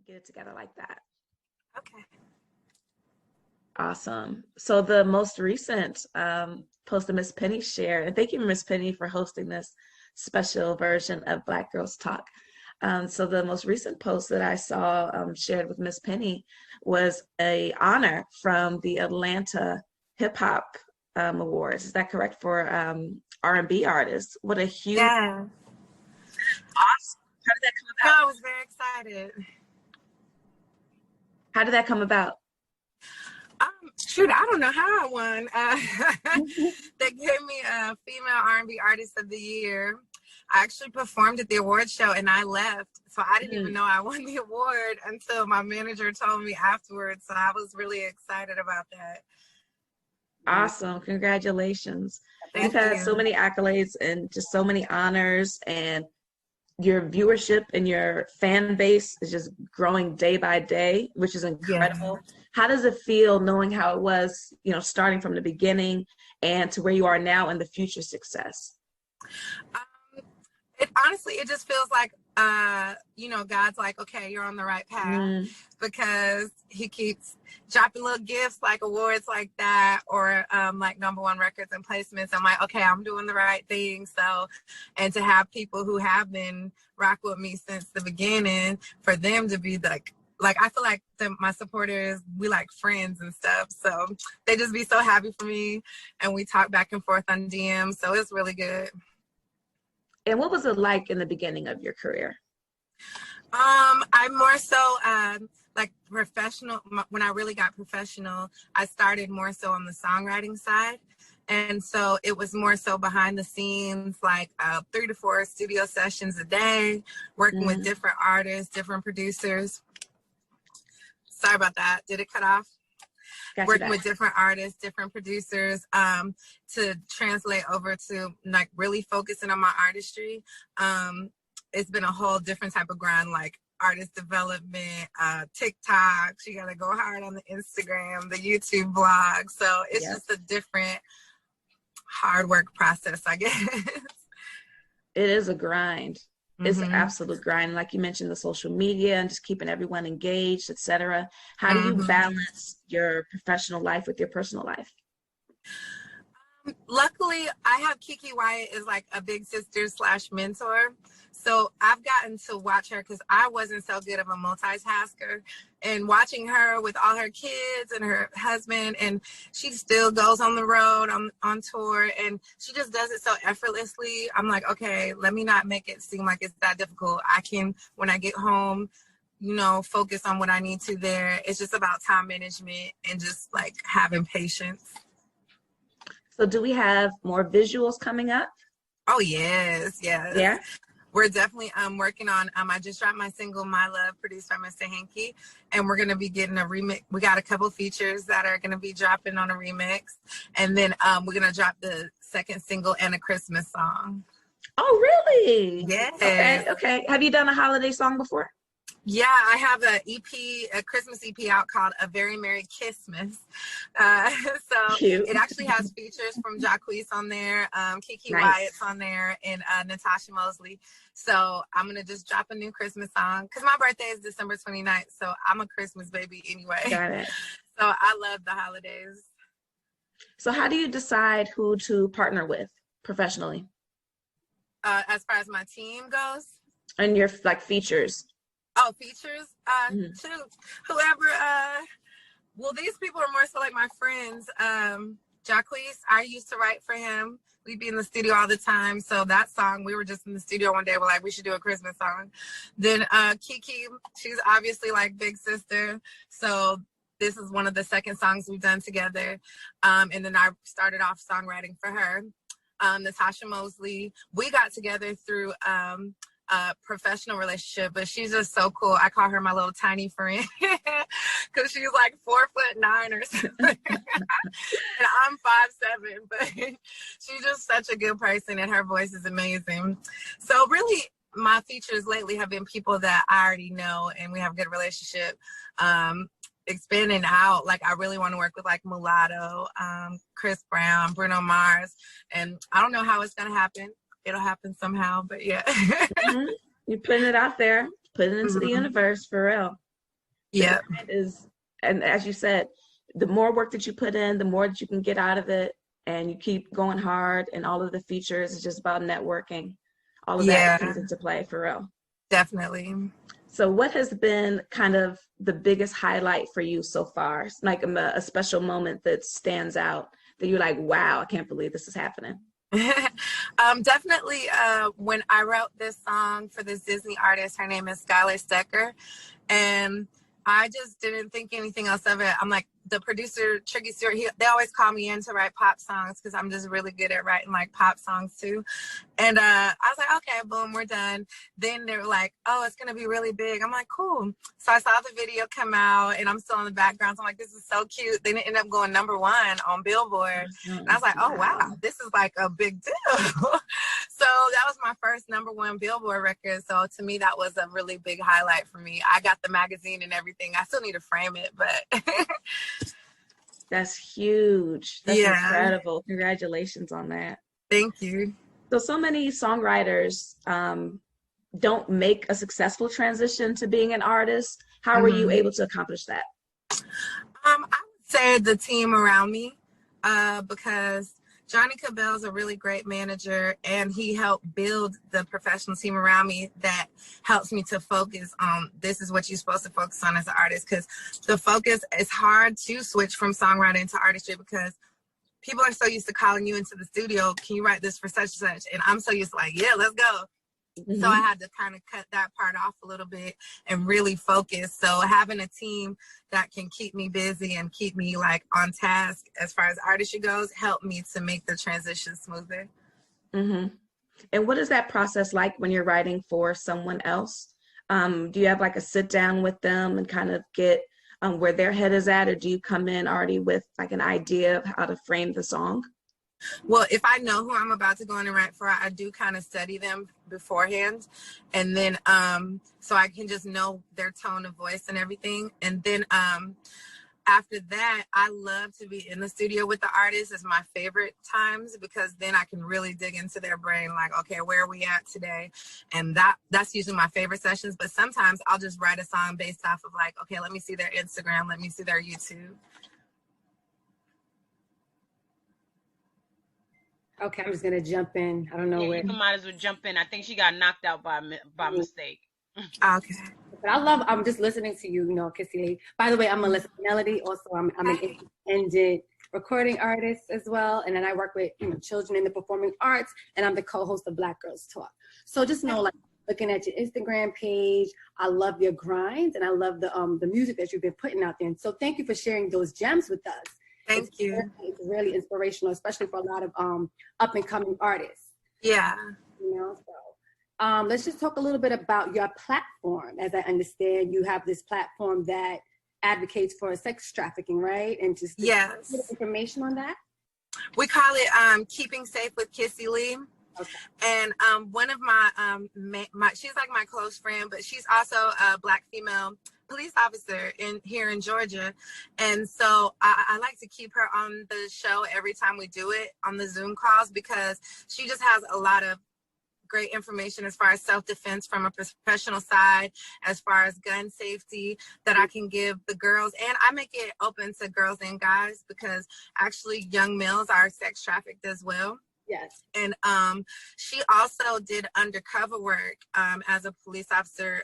get it together like that. Okay. Awesome. So the most recent post that Miss Penny shared, and thank you, Miss Penny, for hosting this special version of Black Girls Talk. So the most recent post that I saw shared with Miss Penny was a honor from the Atlanta Hip Hop Awards. Is that correct, for R&B artists? What a huge, Yeah. awesome. How did that come about? No, I was very excited. How did that come about? Shoot, I don't know how I won. They gave me a female R&B artist of the year. I actually performed at the award show and I left. So I didn't even know I won the award until my manager told me afterwards. So I was really excited about that. Awesome. Congratulations. Thank You've had you. so many accolades and just so many honors, and your viewership and your fan base is just growing day by day, which is incredible. Yeah. How does it feel knowing how it was, you know, starting from the beginning and to where you are now and the future success? Honestly, it just feels like, you know, God's like, okay, you're on the right path, because he keeps dropping little gifts like awards like that, or like #1 records and placements. I'm like, okay, I'm doing the right thing. So, and to have people who have been rock with me since the beginning, for them to be like I feel like my supporters, we like friends and stuff. So they just be so happy for me, and we talk back and forth on DM. So it's really good. And what was it like in the beginning of your career? I'm more so like professional. When I really got professional, I started more so on the songwriting side. And so it was more so behind the scenes, like 3 to 4 studio sessions a day, working with different artists, different producers. Sorry about that. Did it cut off? Working with different artists, different producers, to translate over to like really focusing on my artistry. It's been a whole different type of grind, like artist development, TikTok. You got to go hard on the Instagram, the YouTube blog. So it's just a different hard work process, I guess. It is a grind. It's an absolute grind. Like you mentioned, the social media and just keeping everyone engaged, etc. How do you balance your professional life with your personal life? Luckily, I have Kiki Wyatt as like a big sister / mentor. So I've gotten to watch her, because I wasn't so good of a multitasker, and watching her with all her kids and her husband, and she still goes on the road on tour, and she just does it so effortlessly. I'm like, okay, let me not make it seem like it's that difficult. I can, when I get home, you know, focus on what I need to there. It's just about time management and just like having patience. So do we have more visuals coming up? Oh, yes. Yeah. We're definitely working on, I just dropped my single, My Love, produced by Mr. Hanky, and we're going to be getting a remix. We got a couple features that are going to be dropping on a remix, and then we're going to drop the second single and a Christmas song. Oh, really? Yes. Okay. Have you done a holiday song before? Yeah, I have a Christmas EP out called A Very Merry Kissmas. So Cute. It actually has features from Jacquees on there, Kiki Wyatt's on there, and Natasha Mosley. So I'm going to just drop a new Christmas song, because my birthday is December 29th. So I'm a Christmas baby anyway. Got it. So I love the holidays. So how do you decide who to partner with professionally? As far as my team goes? And your like features? Oh, features? Whoever, well, these people are more so like my friends. Jacquees, I used to write for him. We'd be in the studio all the time. So that song, we were just in the studio one day. We're like, we should do a Christmas song. Then Kiki, she's obviously like big sister. So this is one of the second songs we've done together. And then I started off songwriting for her. Natasha Mosley, we got together through professional relationship, but she's just so cool. I call her my little tiny friend because she's like 4'9" or something. And I'm 5'7", but she's just such a good person, and her voice is amazing. So really, my features lately have been people that I already know and we have a good relationship. Expanding out, like I really want to work with like Mulatto, Chris Brown, Bruno Mars, and I don't know how it's gonna happen. It'll happen somehow, but yeah. You're putting it out there, putting it into the universe for real. Yeah. And as you said, the more work that you put in, the more that you can get out of it, and you keep going hard, and all of the features is just about networking. All of that Yeah, comes into play for real. definitely. So what has been kind of the biggest highlight for you so far? It's like a special moment that stands out that you're like, wow, I can't believe this is happening. Definitely when I wrote this song for this Disney artist, her name is Skylar Stecker, and I just didn't think anything else of it. I'm like, the producer, Tricky Stewart, they always call me in to write pop songs because I'm just really good at writing like pop songs too. And I was like, okay, boom, we're done. Then they were like, oh, it's going to be really big. I'm like, cool. So I saw the video come out and I'm still in the background. So I'm like, this is so cute. Then it ended up going #1 on Billboard. And I was like, oh, wow, this is like a big deal. So that was my first #1 Billboard record. So to me, that was a really big highlight for me. I got the magazine and everything. I still need to frame it, but. That's huge. That's Yeah. incredible. Congratulations on that. Thank you. So many songwriters don't make a successful transition to being an artist. How were you able to accomplish that? I would say the team around me, because Johnny Cabell is a really great manager, and he helped build the professional team around me that helps me to focus on this is what you're supposed to focus on as an artist, because the focus is hard to switch from songwriting to artistry because people are so used to calling you into the studio, can you write this for such and such? And I'm so used to like, yeah, let's go. Mm-hmm. So I had to kind of cut that part off a little bit and really focus. So having a team that can keep me busy and keep me like on task as far as artistry goes helped me to make the transition smoother. Mm-hmm. And what is that process like when you're writing for someone else? Do you have like a sit down with them and kind of get where their head is at, or do you come in already with like an idea of how to frame the song? Well, if I know who I'm about to go in and write for, I do kind of study them beforehand. And then, so I can just know their tone of voice and everything. And then, after that, I love to be in the studio with the artist. It's my favorite times because then I can really dig into their brain, like, okay, where are we at today? And that's usually my favorite sessions. But sometimes I'll just write a song based off of like, okay, let me see their Instagram, let me see their YouTube. Okay, I'm just gonna jump in. I don't know where. You might as well jump in. I think she got knocked out by mistake. Okay. But I'm just listening to you, Kissie. By the way, I'm Melissa Melody. Also, I'm an independent recording artist as well. And then I work with, children in the performing arts, and I'm the co-host of Black Girls Talk. So just know, like, looking at your Instagram page, I love your grind, and I love the music that you've been putting out there. And so thank you for sharing those gems with us. Thank you. It's really inspirational, especially for a lot of up and coming artists. Yeah. So let's just talk a little bit about your platform. As I understand, you have this platform that advocates for sex trafficking, right? And just yes, information on that. We call it Keeping Safe with Kissie Lee. Okay. And one of my she's like my close friend, but she's also a Black female police officer here in Georgia. And so I like to keep her on the show every time we do it on the Zoom calls, because she just has a lot of great information as far as self-defense from a professional side, as far as gun safety that I can give the girls. And I make it open to girls and guys, because actually young males are sex trafficked as well. Yes. And she also did undercover work as a police officer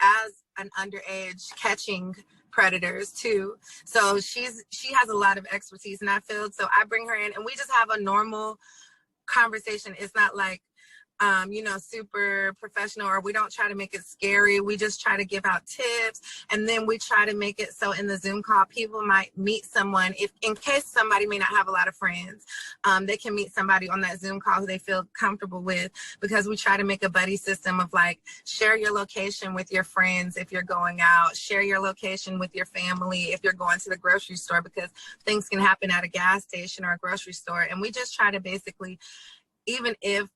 as an underage, catching predators too. So she has a lot of expertise in that field. So I bring her in and we just have a normal conversation. It's not like super professional, or we don't try to make it scary. We just try to give out tips, and then we try to make it so in the Zoom call, people might meet someone, if in case somebody may not have a lot of friends, they can meet somebody on that Zoom call who they feel comfortable with, because we try to make a buddy system of like, share your location with your friends if you're going out, share your location with your family if you're going to the grocery store, because things can happen at a gas station or a grocery store. And we just try to basically, even if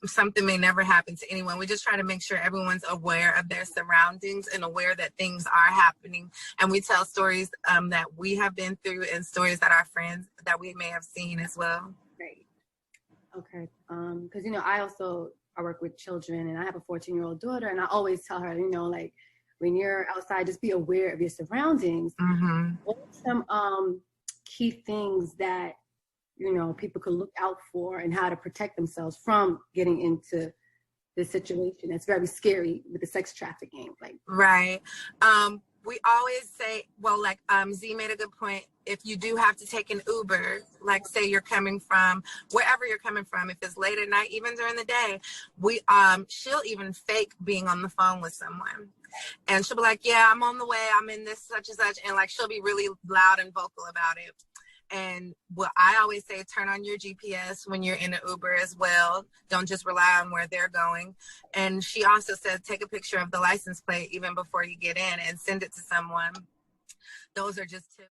something may never happen to anyone, we just try to make sure everyone's aware of their surroundings and aware that things are happening. And we tell stories that we have been through, and stories that our friends that we may have seen as well. Great. Okay. Because I work with children, and I have a 14-year-old daughter, and I always tell her, like, when you're outside, just be aware of your surroundings. Mm-hmm. What are some key things that, you know, people could look out for and how to protect themselves from getting into this situation that's very scary with the sex trafficking? Like, right. We always say, well, like Z made a good point. If you do have to take an Uber, like say you're coming from wherever you're coming from, if it's late at night, even during the day, she'll even fake being on the phone with someone. And she'll be like, yeah, I'm on the way. I'm in this such and such. And like, she'll be really loud and vocal about it. And what I always say, turn on your GPS when you're in an Uber as well. Don't just rely on where they're going. And she also said, take a picture of the license plate even before you get in and send it to someone. Those are just tips.